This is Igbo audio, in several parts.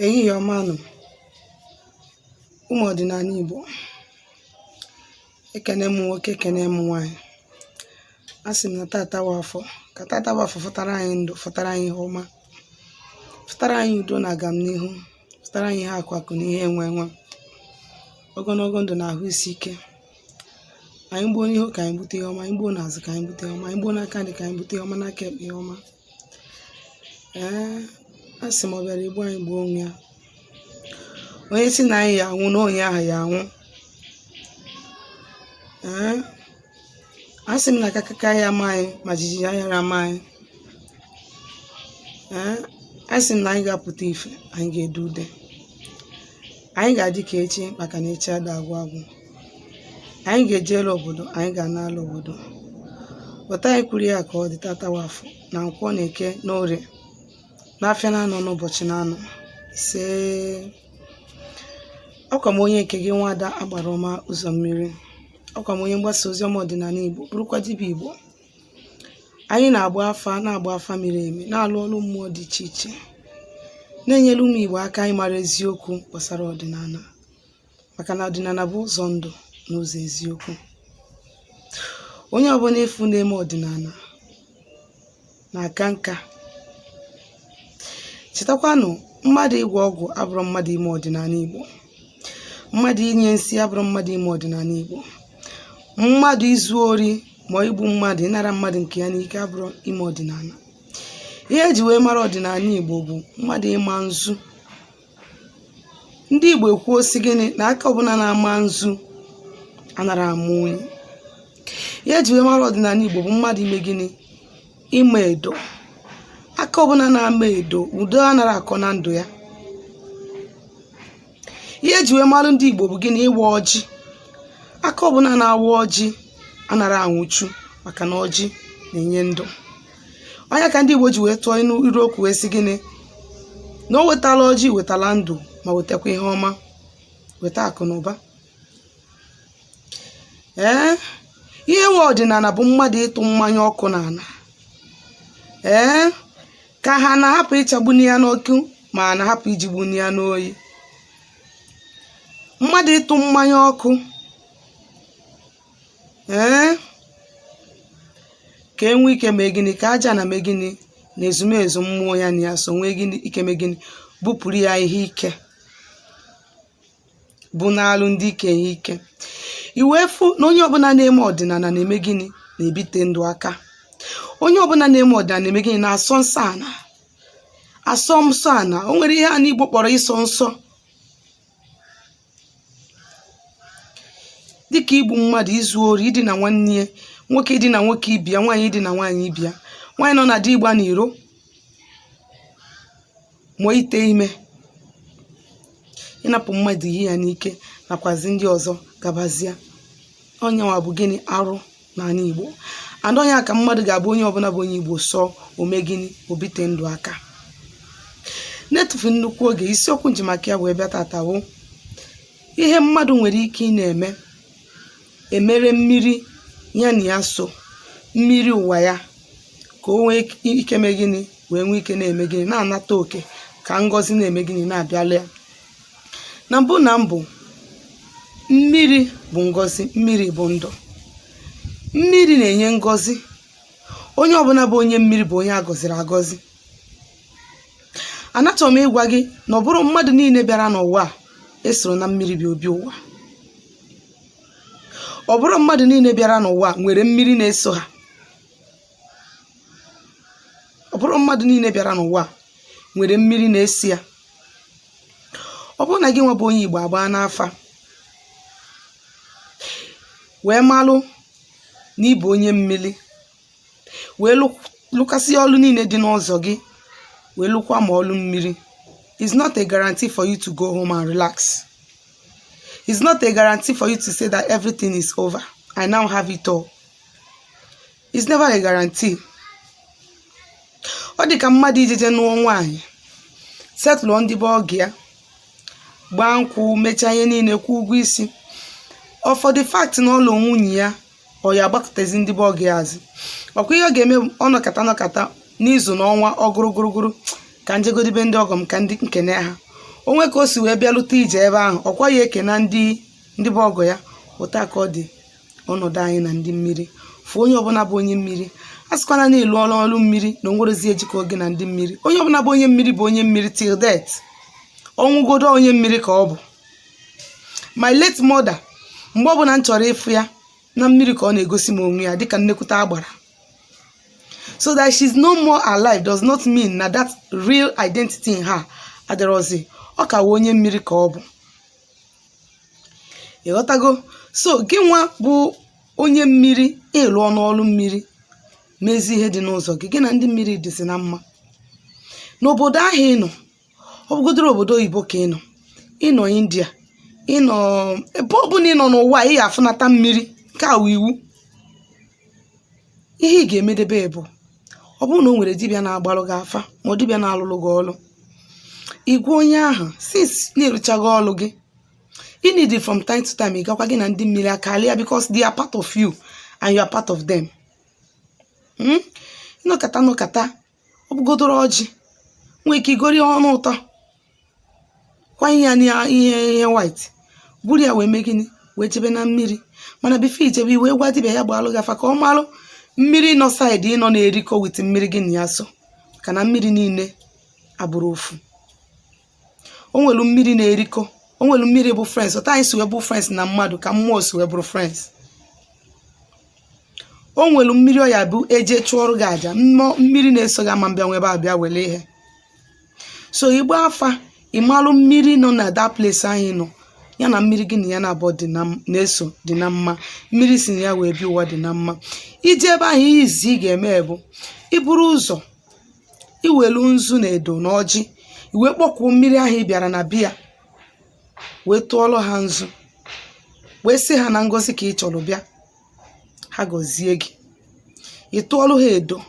ehihie ọma nụ ụmụ ọdịnala Igbo, ekene m nwoke ekene m nwanyị. Asị m na tata wa afọ ka tata wa afọ fụtara anyị ndụ, fụtara anyị ihe ọma, fụtara anyị udo na agamnihu, fụtara anyị ihe akụ na ihe enwe enwe, ogologo ndụ na ahụ isi ike. Anyị gbuo n'ihu ka anyị bute ihe ọma, anyị gbuo n'azụ ka anyị bute ihe ọma, anyị gbuo n'aka ndị ka anyị bute ihe ọma, n'aka ekpe ihe ọma. Asị m ọ bịara igbu anyị gbuo onwe ya. Onye si na anyị ya anwụ na onye ahụ ya anwụ. Asị m na akakaka ya ama anyị ma jijiji ahịara ama anyị. Asị m na anyị ga-apụta ife, anyị ga-ede ude, anyị ga-adị ka echi maka na echi ada agwụ agwụ. Anyị ga-eje elu obodo, anyị ga-ana-ala obodo. Weta anyị kwuru ya ka ọ dị tata wafọ na Nkwọ na Eke na Orie n'afịa na-anọ n'ụbọchị na-anọ ise. Ọkwa m onye nke gị nwada agbara ọma ụzọ mmiri, ọkwa m onye mgbasa ozi ọma ọdịnala Igbo, bụrụkwa dibịa Igbo. Anyị na-agba afa miri emi, na-alụ ọrụ mmụọ dị iche iche, na-enyere ụmụ Igbo aka anyị mara eziokwu gbasara ọdịnala, maka na ọdịnala bụ ụzọ ndụ na ụzọ eziokwu. Onye ọbụla efu na-eme ọdịnala na-aka nka. Chetakwanụ, mmadụ ịgwọ ọgwụ abụrụ mmadụ ime ọdịnala Igbo, mmadụ inye nsị abụrụ mmadụ ime ọdịnala Igbo, mmadụ izu ori ma igbu mmadụ, ịnara mmadụ nke ya n'ike abụrụ ime ọdịnala. Ihe eji wee mara ọdịnala Igbo bụ mmadụ ịma nzu. Ndị Igbo ekwuo si gịnị na aka ọbụla na-ama nzu anara ama onye. Ihe eji wee mara ọdịnala Igbo bụ mmadụ ime gịnị, ịma edo. Aka ọbụla na-ama edo, udo anara akọ na ndụ ya. Ihe eji wee mara ndị Igbo bụ gịnị, ịwa ọjị. Aka ọbụla na-awa ọjị anara anwụchu, maka na ọjị na-enye ndụ. Onye ka ndị Igbo ji wee tụọ iru okwu wee sị gịnị, na o wetala ọjị wetala ndụ, ma wetakwa ihe ọma, weta akụ na ụba. Ihe nwe ọdịnala bụ mmadụ ịtụ mmanya ọkụ n'ala. Ka ha na-ahapụ ịchagbuni ya n'ọkụ, ma na-ahapụ ijigbuni ya n'oyi. Mmadụ ịtụ mmanya ọkụ ka enwe ike mee gịnị, ka aja na mee gịnị, na ezumezu mmụọ ya na ya so nwee gịnị ike mee gịnị, bupụrụ ya ihe ike, bụ n'alụ ndị ike ihe ike. Iwee fụ na onye ọbụla na-eme ọdịnala na-eme gịnị, na-ebite ndụ aka. Onye ọbụla na-eme ọdịnala na-eme gịnị, na-asọ nsọ ana. Asọ nsọ ana, o nwere ihe a n'Igbo kpọrọ ịsọ nsọ, dịka igbu mmadụ, izu ori, idina nwanne ya nwoke, idina nwoke ibia, nwaanyị idina nwaanyị ibia, nwaanyị nọ na di ịgba n'iro, ma ite ime, ịnapụ mmadụ ihe ya n'ike, nakwazi ndị ọzọ gabazia. Onyenwa bụ gịnị, arụ n'ala Igbo. Adọnya ka mmadụ ga-abụ onye ọbụla bụ onye Igbo sọ ome gịnị, obite ndụ aka. N'etufu nnukwu oge, isiokwu nji maka ya wee bịa tata bụ ihe mmadụ nwere ike ị na-eme emere mmiri ya na ya so, mmiri ụwa ya, ka o nwee ike mee gịnị, wee nwee ike na-eme gịnị, na-anata oke, ka ngọzi na-eme gịnị, na-abịala ya. Na mbụ na mbụ, mmiri bụ ngọzi, mmiri bụ ndụ, mmiri na-enye ngọzi. Onye ọbụla bụ onye mmiri bụ onye agọziri agọzi. Anachọrọ m ịgwa gị na ọ bụrụ mmadụ niile bịara n'ụwa esoro na mmiri bịa obi ụwa. Ọ bụrụ mmadụ niile bịara n'ụwa nwere mmiri na-eso ha. Ọ bụrụ mmadụ niile bịara n'ụwa nwere mmiri na-esi ya. Ọ bụrụ na gị nwa bụ onye Igbo agbaa n'afa, wee malụ na ịbụ onye mmiri, wee lụkasị ọlụ niile dị n'ụzọ gị, wee lụkwa ma ọlụ mmiri, it's not a guarantee for you to go home and relax. It's not a guarantee for you to say that everything is over, I now have it all. It's never a guarantee. Ọ dị ka mmadụ ijeje nụọ nwaanyị, setụlụ ndị be ọgụ ya, gbaa nkwụ, mechaa ihe niile, kwụ ụgwọ isi. For the fact na ọlụ nwunye ya, ọ ya agbakọtazi ndị be ọgụ ya azụ. Ọkwa ihe ọ ga-eme ọnọkata n'izu na ọnwa ọgụrụgụrụgụrụ, ka njegodibe ndị ọgọ m ka ndị nkene ha. onwe ka o si wee bịalute ije ebe ahụ ọkwa ya eke na ndị bụ ọgọ ya. Ụta ka ọ dị ọnọdụ anyị na ndị mmiri. Fụ onye ọbụla bụ onye mmiri, a sịkwana na ịlụ ọrụ mmiri na onwerezi ejikọ oge na ndị mmiri. Onye ọbụla bụ onye mmiri till death. Ọnwụgodo onye mmiri ka ọ bụ. My late mother, mgbe ọbụla m chọrọ ịfụ ya na mmiri ka ọ na-egosi m onwe ya dịka nnekwute agbara. So that she's no more alive does not mean na that real identity in her adịrọzi. Ọ ka wụ onye mmiri ka ọ bụ. Ịghọtago? So gị nwa bụ onye mmiri ịlụ ọrụ mmiri, mezi ihe dị n'ụzọ gị na ndị mmiri dịzi na mma. N'obodo ahụ ị nọ, ọ bụgodoro obodo oyibo ka ị nọ, ịnọ India, ịnọ ebe ọ bụla ị nọ n'ụwa ị ga-afụnata mmiri. Nke a wụ iwu. Ihe ị ga-emedebe bụ ọ bụrụ na o nwere dibịa na-agbalụ gị afa ma ọ dibịa na-alụlụ gị ọlụ, igwe onye ahụ since na-eruchaghị ọlụ gị, you need it from time to time. Ịgakwa gị na ndị mmiri akarịa because they are part of you and you are part of them. Nọkata ọ bụgodoro ọjị nwee ike igori ọnụ ụtọ kwanye ya na ihe white, buru ya wee mee gịnị wee jebe na mmiri. Mana bifo ijebe iwe gwa dibịa ya gbalụ gị afa ka ọ malụ mmiri nọ saịdị ịnọ na-erikọ wit mmiri gị na ya so, ka na mmiri niile abụrụ ofu. O nwelu mmiri na-erikọ, o nwelu mmiri bụ friends. Ọta anyị si wee bụ friends na mmadụ ka mmụọ si wee bụrụ friends. O nwelu mmiri ọ ya bụ eje chụọrụ gị aja, mmiri na-eso gị ama mbịa nwebe abịa wele ihe. So igba afa ịmalụ mmiri nọ na that place anyị nọ ya na mmiri gị na ya na-abụ na-eso dị na mma. Mmiri si na ya wee bi ụwa dị na mma. Ije ebe ahụ ihe izi ị ga-eme bụ iburu ụzọ iwelu nzu na edo na ọjị, iwe kpọkwuo mmiri ahụ ị bịara na bịa wee tụọlụ ha nzu, wee sị ha na ngozi ka ị chọrọ bịa, ha gọzie gị. Ị tụọlụ ha edo,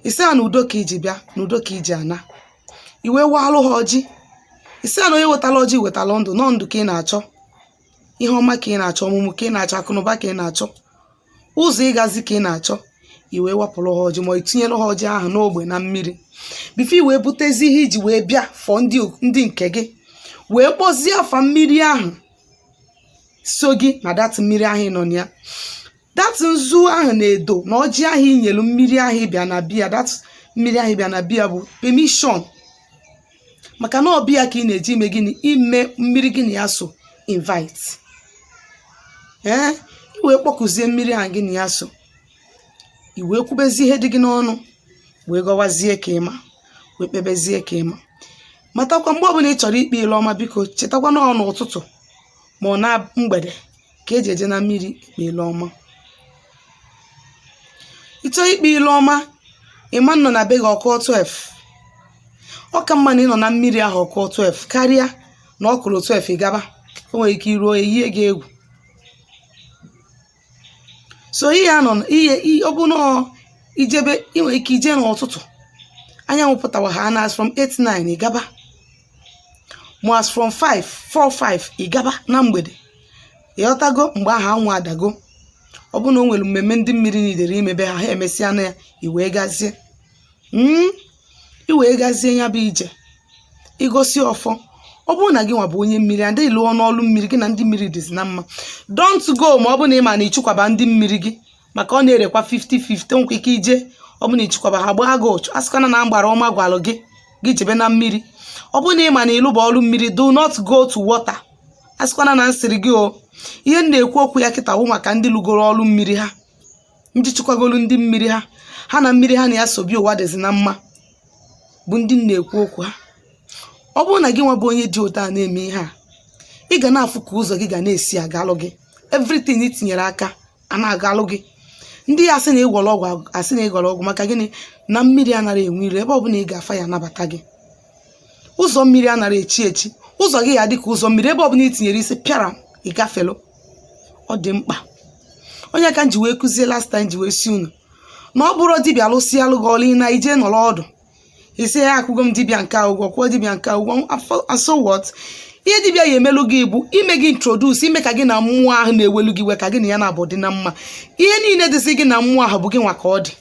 isi ha na udo ka iji bịa na udo ka iji ana. Iwe waalụ ha ọjị, isi ha na onye wetala ọjị wetala ndụ, nọ ndụ ka ị na-achọ, ihe ọma ka ị na-achọ, ọmụmụ ka ị na-achọ, akụnụba ka ị na-achọ, ụzọ ịgazi ka ị na-achọ. Iwe wapụrụ ha ọjị ma itinyere ha ọjị ahụ n'ogbe na mmiri bifo iwee butezi ihe iji wee bịa fọ ndị nke gị, wee kpọzie afa mmiri ahụ so gị na dat mmiri ahụ nọ na ya. Dat nzu ahụ na-edo na ọjị ahụ inyelu mmiri ahụ ịbịa na bịa, dat mmiri ahụ ịbịa na bịa bụ permission, maka na ọbịa ka ị na-eji ime gịnị ime mmiri gị na ya so invite. Iwee kpọkụzie mmiri ahụ gị na ya so, iwee kwubezi ihe dị gị n'ọnụ, wee gọwazie ka ịma, wee kpebezie ka ịma. Matakwa mgbe ọbụla ị chọrọ ikpe ile ọma, biko chetakwa n'ọnụ ụtụtụ ma ọ na mgbede ka eji eje na mmiri ikpe ile ọma. Ịchọọ ikpe ile ọma, ịma nọ na be gị ọkụọ 12. Ọ ka mma na ị nọ na mmiri ahụ ọkụọ 12 karịa na ọ kụrụ 12 ịgaba. O nwere ike iruo eyie gị egwu. So ọ bụ na ijebe ị nwere ike ije n'ụtụtụ anyanwụ pụtawa ha na from 8-9 ịgaba, ma as from 4-5 ịgaba na mgbede. Ịghọtago? Mgbe ahụ anwụ adago. Ọ bụ na o nwere mmemme ndị mmiri nidere imebe ha emesịa na ya, iwee gazie ya bụ ije igosi ọfọ. Ọ bụrụ na gị nwa bụ onye mmiri adịghị lụọ n'ọlụ mmiri gị na ndị mmiri dịzi na mma, don't go ma ọ bụ na ị ma na ịchụkwaba ndị mmiri gị, maka ọ na-erekwa 50-50. Nkwa ike ije ọ bụ na ịchụkwaba ha gbaa gị ụchụ, asịkwana na mgbara ọma gwalụ gị jebe na mmiri. Ọ bụ na ị ma na ịlụba ọlụ mmiri, do not go to water, asịkwana na nsịrị gị o. Ihe na-ekwu okwu ya kịta bụ maka ndị lụgoro ọlụ mmiri ha, ndị chụkwagolu ndị mmiri ha na mmiri ha na ya sobi ụwa dịzi na mma, bụ ndị na-ekwu okwu ha. Ọ bụrụ na gị nwa bụ onye dị otu a na-eme ihe a, ị ga na-afụ ka ụzọ gị ga na-esi agalụ gị, everything ị tinyere aka a na-agalụ gị. Ndị ya asị na ịgwọrọ ọgwụ maka gịnị na mmiri anara enwe ire, ebe ọ bụla ị ga-afa ya anabata gị. Ụzọ mmiri anara echi, ụzọ gị ya dị ka ụzọ mmiri, ebe ọ bụla ị tinyere isi pịara ịgafelu. Ọ dị mkpa. Onye ka m ji wee kụzie last time ji wee si unu na ọ bụrụ dibịa alụsị alụ gị ọlụ na ije nọrọ ọdụ, isi ya akwụgo m dibịa nke ụgwọ, kwụọ dibịa nke ụgwọ, and so what? Ihe dibịa ya emelu gị bụ ime gị introduce, ime ka gị na mmụọ ahụ na-ewelu gị we ka gị na ya na-abụ dị na mma. Ihe niile dịsị gị na mmụọ ahụ bụ gị nwa ka ọ dị.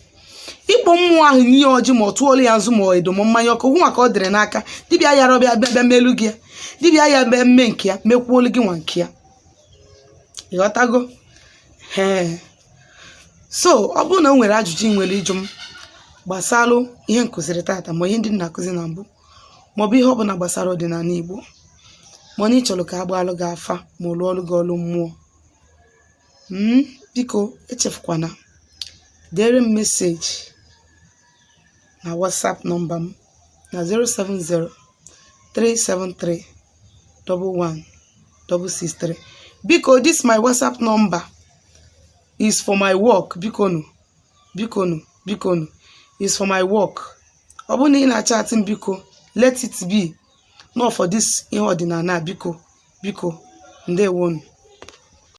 ịkpọ mmụọ ahụ nye ọjị ma ọ tụọla ya nzu ma edo ma mmanya ọkụ hụ maka ọ dịrị n'aka dibịa ya rọbịa bịa melu gị ya dibịa ya bịa mme nke ya mekwuolu gị nwa nke ya ịghọtago so ọ bụrụ na o nwere ajụjụ ị nwere ịjụ m gbasalụ ihe nkụziri tata ma ihe ndị na-akụzi na mbụ maọbụ ihe ọbụla gbasara ọdịnala Igbo ma na ị chọrọ ka a gbaalụ gị afa ma ọ lụọlụ gị ọlụ mmụọ biko echefukwana dere m meseji na WhatsApp nọmba m na 070-373-11663. Biko, this my WhatsApp number is for my work. Bikonu is for my work. Ọ bụrụ na ị na-chat m biko let it be not for this ihe ọdịnala biko ndewonu.